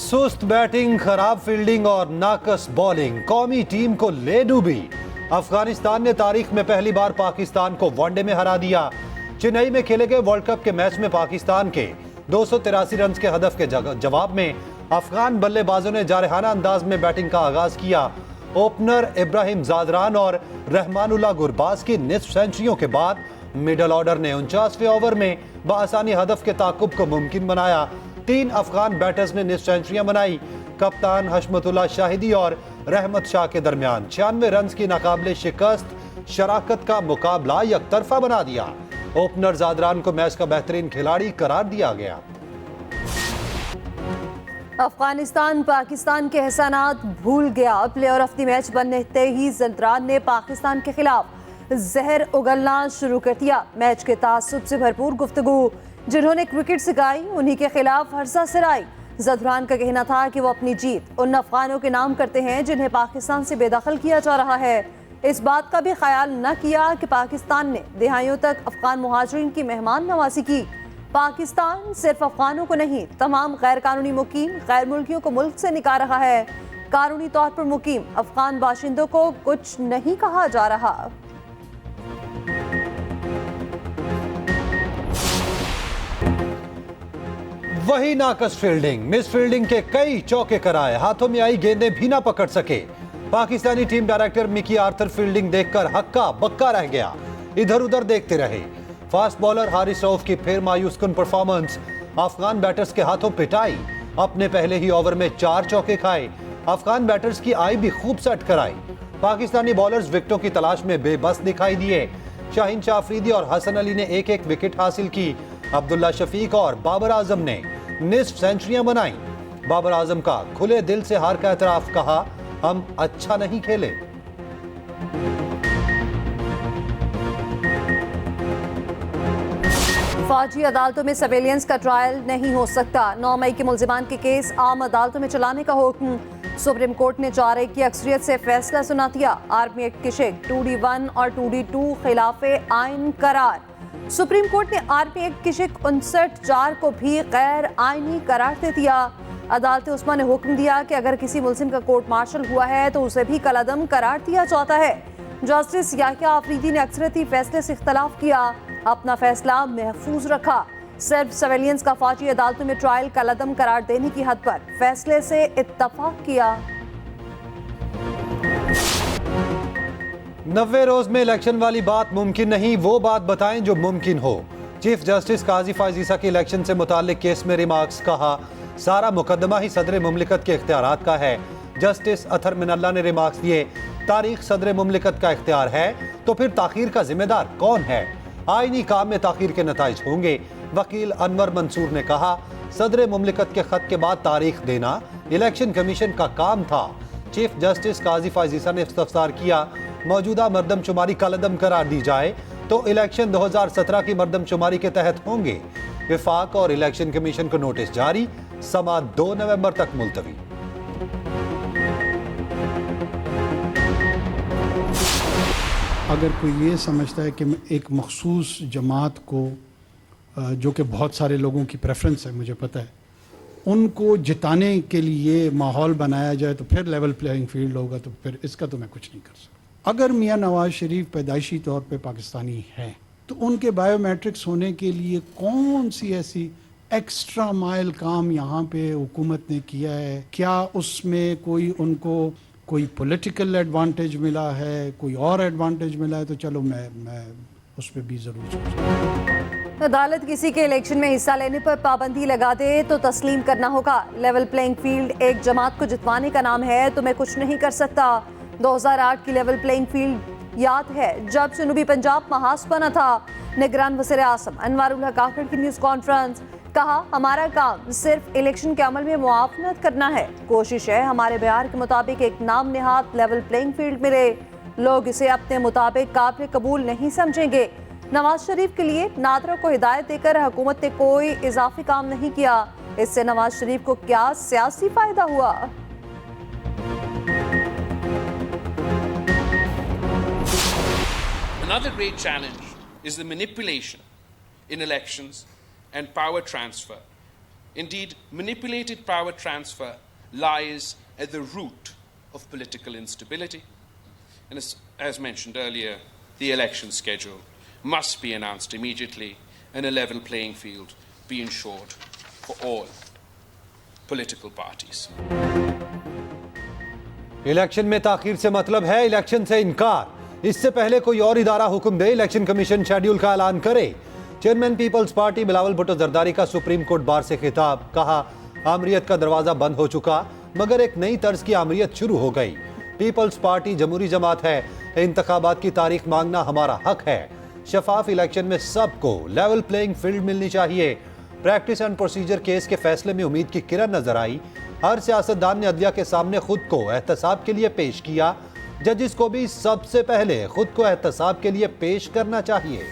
सुस्त बैटिंग, खराब फील्डिंग और नाकस बॉलिंग कौमी टीम को ले डूबी। अफगानिस्तान ने तारीख में पहली बार पाकिस्तान को वनडे में हरा दिया। चेन्नई में खेले गए वर्ल्ड कप के मैच में पाकिस्तान के 283 रन के हदफ के जवाब में अफगान बल्लेबाजों ने जारहाना अंदाज में बैटिंग का आगाज किया। ओपनर इब्राहिम जादरान और रहमानुल्लाह गुरबाज की निस्फ सेंचुरियों के बाद मिडल ऑर्डर ने 49वें ओवर में बआसानी हदफ के ताकुब को मुमकिन बनाया। 3 अफगान बैटर्स ने निस्फ सेंचुरियां बनाई। कप्तान हशमतुल्लाह शाहिदी और रहमत शाह के दरमियान 96 रन की नाकाबिले शिकस्त शराकत का मुकाबला यकतरफा बना दिया। ओपनर जादरान को मैच का बेहतरीन खिलाड़ी करार दिया गया। अफगानिस्तान पाकिस्तान के एहसानात भूल गया। प्लेयर ऑफ द मैच बनते ही जादरान ने पाकिस्तान के खिलाफ जहर उगलना शुरू कर दिया। मैच के तासुब से भरपूर गुफ्तगू जिन्होंने क्रिकेट सिखाई उन्हीं के खिलाफ हर्षा सिराई। जादरान का कहना था कि वो अपनी जीत उन अफगानों के नाम करते हैं जिन्हें पाकिस्तान से बेदखल किया जा रहा है। इस बात का भी ख्याल न किया कि पाकिस्तान ने दिहाइयों तक अफगान मुहाजिरीन की मेहमान नवाजी की। पाकिस्तान सिर्फ अफगानों को नहीं, तमाम गैर कानूनी मुकीम गैर मुल्कियों को मुल्क से निकाल रहा है। कानूनी तौर पर मुकीम अफगान बाशिंदों को कुछ नहीं कहा जा रहा। वही नाकस फील्डिंग, मिस फील्डिंग के कई चौके कराए, हाथों में आई गेंदें भी ना पकड़ सके। Pakistani team director Mickey Arthur fielding देखकर हक्का बक्का रह गया, इधर उधर देखते रहे। फास्ट बॉलर हारिस रऊफ की फिर मायूसकुन परफॉर्मेंस, अफगान बैटर्स के हाथों पिटाई। अपने पहले ही ओवर में 4 चौके खाए। अफगान बैटर्स की आई भी खूब सेट कराई। पाकिस्तानी बॉलर्स विकेटों की तलाश में बेबस दिखाई दिए। शाहीन शाह अफरीदी और हसन अली ने एक एक विकेट हासिल की। अब्दुल्ला शफीक और बाबर आजम ने निस्फ सेंचुरियां बनाई। बाबर आजम का खुले दिल से हार का एतराफ, कहा हम अच्छा नहीं खेले। फौजी अदालतों में सर्वेलियंस का ट्रायल नहीं हो सकता। 9 मई के मुल्जिमान के केस आम अदालतों में चलाने का हुक्म। सुप्रीम कोर्ट ने 4 की अक्सरियत से फैसला सुना दिया। आर्मी एक्ट की शिक 2D1 और 2D2 खिलाफे आइन करार। सुप्रीम कोर्ट ने आर्मी एक्ट की शिक 59(4) को भी गैर आइनी करार दे दिया। अदालत उस्मा ने हुक्म दिया कि अगर किसी मुल्जिम का कोर्ट मार्शल हुआ है तो उसे भी कलअदम करार दिया जाता है। जस्टिस याहिया अफरीदी ने अक्सरियती फैसले से इख्तलाफ किया, अपना फैसला महफूज रखा। सिर्फ सर्वेलियंस का फौजी अदालतों में ट्रायल कलअदम करार देने की हद पर फैसले से इत्तफाक किया। 90 रोज में इलेक्शन वाली बात मुमकिन नहीं, वो बात बताएं जो मुमकिन हो। चीफ जस्टिस काजी फायज ईसा के इलेक्शन से मुताल्लिक केस में रिमार्क्स, कहा सारा मुकदमा ही सदर मुमलिकत के इख्तियारात का है। जस्टिस अथर मिनल्ला ने रिमार्क्स दिए, तारीख सदर मुमलिकत का इख्तियार है तो फिर ताखीर का जिम्मेदार कौन है? आईनी काम में ताखीर के नताइज होंगे। वकील अनवर मंसूर ने कहा सदर मुमलिकत के खत के बाद तारीख देना इलेक्शन कमीशन का काम था। चीफ जस्टिस काजी फायज ईसा ने इस्तफसार किया, मौजूदा मरदमशुमारी कलअदम करार दी जाए तो इलेक्शन 2017 की मरदमशुमारी के तहत होंगे। विफाक और इलेक्शन कमीशन को नोटिस जारी, समा 2 नवंबर तक मुलतवी। अगर कोई ये समझता है कि एक मखसूस जमात को, जो कि बहुत सारे लोगों की प्रेफरेंस है, मुझे पता है, उनको जिताने के लिए माहौल बनाया जाए तो फिर लेवल प्लेइंग फील्ड होगा, तो फिर इसका तो मैं कुछ नहीं कर सकता। अगर मियाँ नवाज शरीफ पैदाइशी तौर पे पाकिस्तानी हैं तो उनके बायोमेट्रिक्स होने के लिए कौन सी ऐसी एक्स्ट्रा माइल काम यहाँ पे हुकूमत ने किया है? क्या उसमें कोई उनको कोई पॉलिटिकल एडवांटेज मिला है, कोई और एडवांटेज मिला है? तो चलो मैं उस पर भी ज़रूर सोचूंगा। अदालत किसी के इलेक्शन में हिस्सा लेने पर पाबंदी लगा दे तो तस्लीम करना होगा। लेवल प्लेइंग फील्ड एक जमात को जितवाने का नाम है तो मैं कुछ नहीं कर सकता। 2008 की लेवल प्लेइंग फील्ड याद है जब जनूबी पंजाब महाज बना था। निगरान वज़ीर आज़म अनवारुल हक काकड़ की न्यूज़ कॉन्फ्रेंस, कहा हमारा काम सिर्फ इलेक्शन के अमल में मुआवनत करना है। कोशिश है हमारे बयान के मुताबिक एक नाम निहाद लेवल प्लेइंग फील्ड मिले। लोग इसे अपने मुताबिक काबिल कबूल नहीं समझेंगे। नवाज शरीफ के लिए नादरा को हिदायत देकर हुकूमत ने कोई इजाफी काम नहीं किया। इससे नवाज शरीफ को क्या सियासी फायदा हुआ? Another great challenge is the manipulation in elections and power transfer Indeed, manipulated power transfer lies at the root of political instability. And as mentioned earlier, the election schedule must be announced immediately and a level playing field be ensured for all political parties. Election में ताखीर से मतलब है election से इनकार। इससे पहले कोई और इदारा हुक्म दे, इलेक्शन कमीशन शेड्यूल का ऐलान करे। Chairman Peoples Party Bilawal Bhutto Zardari का सुप्रीम कोर्ट बार से खिताब, कहा आमरीयत का दरवाजा बंद हो चुका मगर एक नई तर्ज की आमरीयत शुरू हो गई। पीपल्स पार्टी जमहूरी जमात है, इंतखाबात की तारीख मांगना हमारा हक है। शफाफ इलेक्शन में सबको लेवल प्लेइंग फील्ड मिलनी चाहिए। प्रैक्टिस एंड प्रोसीजर केस के फैसले में उम्मीद की किरण नजर आई। हर सियासतदान ने अदलिया के सामने खुद को एहतसाब के लिए पेश किया। जजिस को भी सबसे पहले खुद को एहतसाब के लिए पेश करना चाहिए।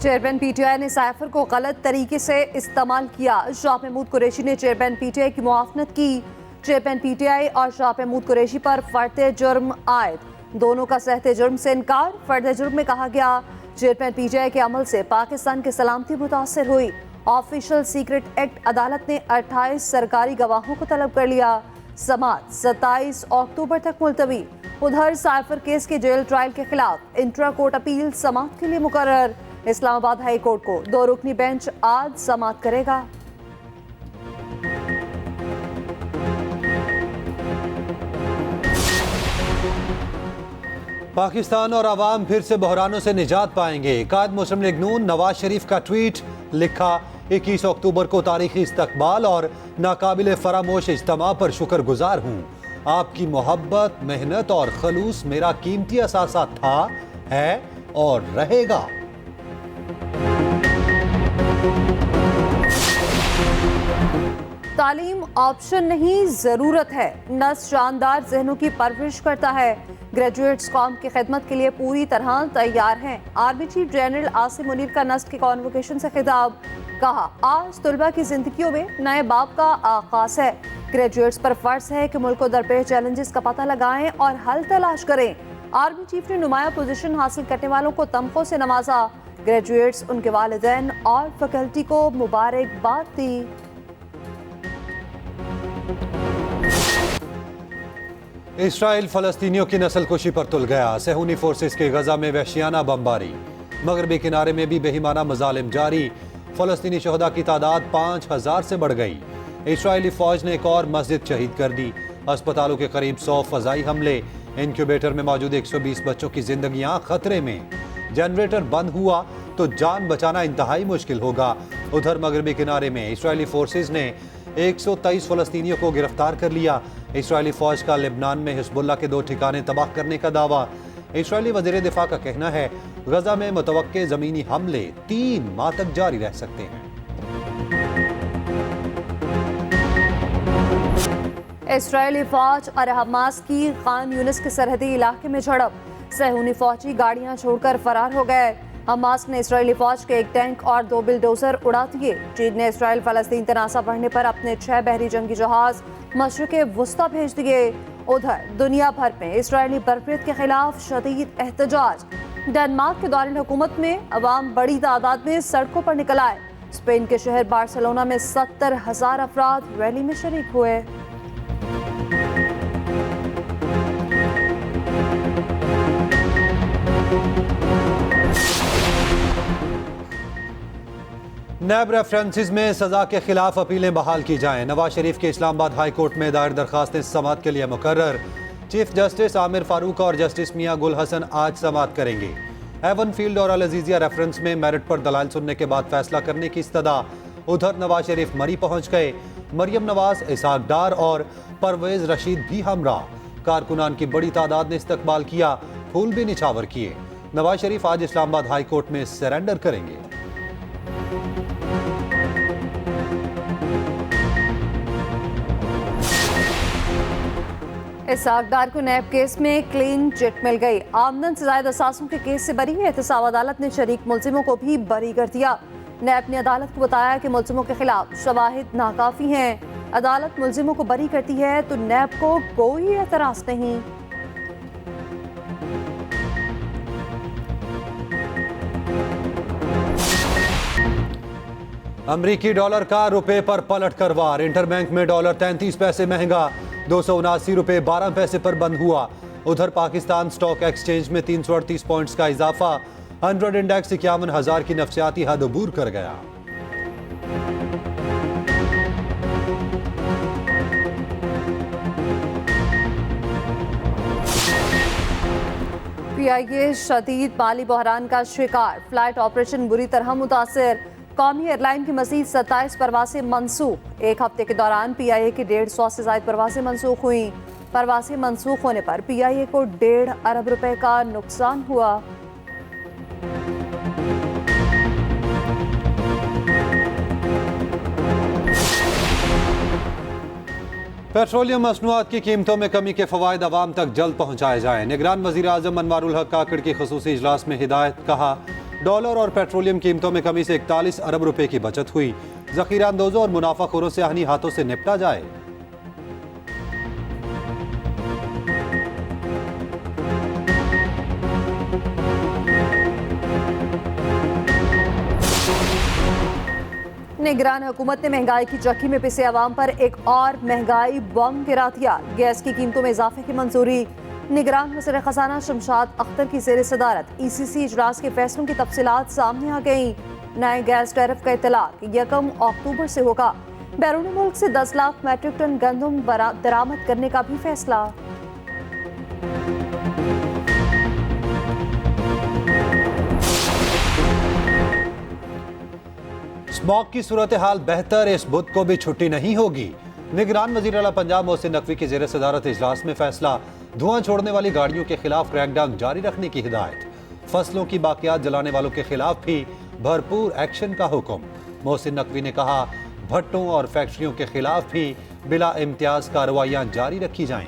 चेयरमैन पीटीआई ने साइफर को गलत तरीके से इस्तेमाल किया। शाह महमूद कुरैशी ने चेयरमैन पीटीआई की मुआवनत की। चेयरमैन पीटीआई और शाह महमूद कुरैशी पर फर्द जुर्म आयद, दोनों का सहते जुर्म से इनकार। फर्द जुर्म में कहा गया चेयरमैन पीटीआई के अमल से पाकिस्तान की सलामती मुतासर हुई। ऑफिशियल सीक्रेट एक्ट अदालत ने 28 सरकारी गवाहों को तलब कर लिया। समाअत 27 अक्टूबर तक मुलतवी। उधर साइफर केस के जेल ट्रायल के खिलाफ इंट्रा कोर्ट अपील समाअत के लिए मुकर्रर। इस्लामाबाद हाई कोर्ट को 2 रुकनी बेंच आज समाअत करेगा। पाकिस्तान और अवाम फिर से बहरानों से निजात पाएंगे। कायद मुस्लिम लीग नून नवाज शरीफ का ट्वीट, लिखा 21 अक्टूबर को तारीखी इस्तकबाल और नाकाबिले फरामोश इज्तिमा पर शुक्रगुजार हूँ। आपकी मोहब्बत, मेहनत और खलूस मेरा कीमती असासा था, है और रहेगा। तालीम ऑप्शन नहीं, जरूरत है। नस्ल शानदार जहनों की परवरिश करता है। ग्रेजुएट्स कौम की खिदमत के लिए पूरी तरह तैयार हैं। Army chief general Asim Munir का नस्ल के कॉन्वोकेशन से खिताब, कहा आज तुलबा की जिंदगियों में नए बाब का आगाज है। ग्रेजुएट्स पर फर्ज है कि मुल्क को दरपेश चैलेंजेस का पता लगाएं और हल तलाश करें। आर्मी चीफ ने नुमाया पोजीशन हासिल करने वालों को तमखों से नवाजा। ग्रेजुएट्स, उनके वालिदैन और फैकल्टी को मुबारकबाद दी। इसराइल फलस्तीनियों की नस्लकुशी पर तुल गया। सेहूनी फोर्सेस के गजा में वहशियाना बमबारी। मगरबी किनारे में भी बेहिमाना मजालिम जारी। फलस्तीनी शहदा की तादाद 5000 से बढ़ गई। इसराइली फौज ने एक और मस्जिद शहीद कर दी। अस्पतालों के करीब 100 फजाई हमले। इंक्यूबेटर में मौजूद 120 बच्चों की जिंदगियां खतरे में। जनरेटर बंद हुआ तो जान बचाना इंतहाई मुश्किल होगा। उधर मगरबी किनारे में इसराइली फोर्सेस ने 123 फलस्तीनियों को गिरफ्तार कर लिया। इसराइली फौज का लेबनान में हिजबुल्लाह के 2 ठिकाने तबाह करने का दावा। इसराइली वज़ीर दिफा का कहना है गजा में मुतवक्के ज़मीनी हमले 3 माह तक जारी रह सकते हैं। इसराइली फौज और हमास की खान यूनिस के सरहदी इलाके में झड़प। सेहूनी फौजी गाड़ियां छोड़कर फरार हो गए। हमास ने इसराइली फौज के 1 टैंक और 2 बुलडोजर उड़ा दिए। चीन ने इसराइल फलस्तीन तनाज़ा बढ़ने पर अपने 6 बहरी जंगी जहाज मशरिक़ वुस्ता भेज दिए। उधर दुनिया भर में इसराइली बर्बरियत के खिलाफ शदीद एहतजाज। डेनमार्क के दौरान हुकूमत में अवाम बड़ी तादाद में सड़कों पर निकल आए। स्पेन के शहर बार्सिलोना में 70,000 अफराद रैली में शरीक हुए। नैब रेफरेंसेस में सजा के खिलाफ अपीलें बहाल की जाएं। नवाज शरीफ के इस्लामाबाद हाई कोर्ट में दायर दरखास्तें समाअत के लिए मुकर्रर। चीफ जस्टिस आमिर फारूक और जस्टिस मियां गुल हसन आज समाअत करेंगे। एवन फील्ड और अल अजीजिया रेफरेंस में मेरिट पर दलाल सुनने के बाद फैसला करने की इस्तदा। उधर नवाज शरीफ मरी पहुंच गए। मरियम नवाज, इसहाक डार और परवेज रशीद भी हमरा। कारकुनान की बड़ी तादाद ने इस्तकबाल किया, फूल भी निछावर किए। नवाज शरीफ आज इस्लामाबाद हाई कोर्ट में सरेंडर करेंगे। इसहाक डार को नैब केस में क्लीन चिट मिल गई। आमदन से ज्यादा असासों के केस से बरी है। एहतसाब अदालत ने शरीक मुलजिमों को भी बरी कर दिया। नैब ने अदालत को बताया कि मुलजिमों के खिलाफ शवाहिद नाकाफी हैं। अदालत मुलजिमों को बरी करती है तो नैब को कोई एतराज नहीं। अमरीकी डॉलर का रुपए पर पलट कर वार। इंटरबैंक में डॉलर 33 पैसे महंगा, 279 रुपए 12 पैसे पर बंद हुआ। उधर पाकिस्तान स्टॉक एक्सचेंज में 338 पॉइंट्स का इजाफा। 100 इंडेक्स 51,000 की नफसियाती हद अबूर कर गया। पीआईए शदीद माली बहरान का शिकार, फ्लाइट ऑपरेशन बुरी तरह मुतासिर। कौमी एयरलाइन की मजीद 27 परवासें मनसूख। एक हफ्ते के दौरान पीआईए की 150 से ज्यादा परवासें मनसूख हुई। परवासें मनसूख होने पर पीआईए को 1.5 अरब रुपए का नुकसान हुआ। पेट्रोलियम मसनूआत की कीमतों में कमी के फवायद अवाम तक जल्द पहुँचाए जाएं। निगरान वज़ीर आज़म अनवारुल हक काकड़ की ख़ुसूसी इजलास में हिदायत। कहा, डॉलर और पेट्रोलियम कीमतों में कमी से 41 अरब रुपए की बचत हुई। ज़ख़ीरा अंदोज़ों और मुनाफाखोरों से आहनी हाथों से निपटा जाए। निगरान हुकूमत ने महंगाई की चक्की में पिसे अवाम पर एक और महंगाई बम गिरा दिया। गैस की कीमतों में इजाफे की मंजूरी। निगरान वज़ीर ख़ज़ाना शमशाद अख्तर की ज़ेर सदारत ईसीसी इजलास के फैसलों की तफसीलात सामने आ गई। नए गैस टैरिफ का इतलाक 1 अक्टूबर से होगा। बैरून मुल्क से 10 लाख मैट्रिक टन गंदम दरामद करने का भी फैसला। स्मॉग की सूरत हाल बेहतर, इस बुध को भी छुट्टी नहीं होगी। निगरान वज़ीर आला पंजाब मोहसिन नकवी की ज़ेर सदारत इजलास में फैसला। धुआं छोड़ने वाली गाड़ियों के खिलाफ क्रैकडाउन जारी रखने की हिदायत। फसलों की बाकियात जलाने वालों के खिलाफ भी भरपूर एक्शन का हुक्म। मोहसिन नकवी ने कहा, भट्टों और फैक्ट्रियों के खिलाफ भी बिला इम्तियाज कार्रवाइयां जारी रखी जाएं।